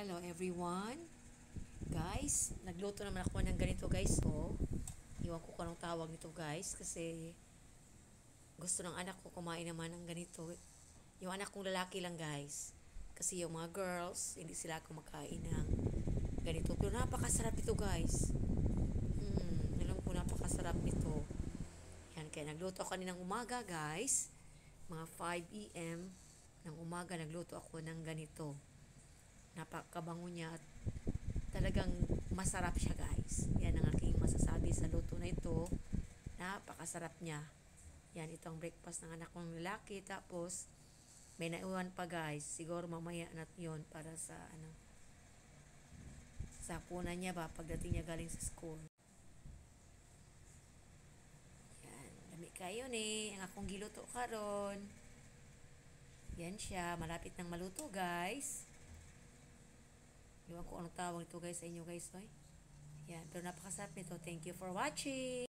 Hello everyone. Guys, nagluto naman ako ng ganito guys. Oh. Iwan ko kung anong tawag nito guys. Kasi gusto ng anak ko kumain naman ng ganito. Yung anak kong lalaki lang guys. Kasi yung mga girls, hindi sila kumakain ng ganito. Pero napakasarap ito guys. Alam ko napakasarap nito. Yan, kaya nagluto ako kaninang umaga guys. Mga 5 AM ng umaga nagluto ako ng ganito. Napakabango niya at talagang masarap siya guys. Yan ang aking masasabi sa luto na ito. Napakasarap niya. Yan, ito ang breakfast ng anak kong lalaki. Tapos, may naiwan pa guys. Siguro mamaya na yun para sa sa punan niya ba pagdating niya galing sa school. Yan, dami kayo ni. Ang akong giluto karon. Yan siya, malapit nang maluto guys. Iwan ko anong tawag ito guys sa inyo guys. Oy. Yan, pero napakasarap nito. Thank you for watching.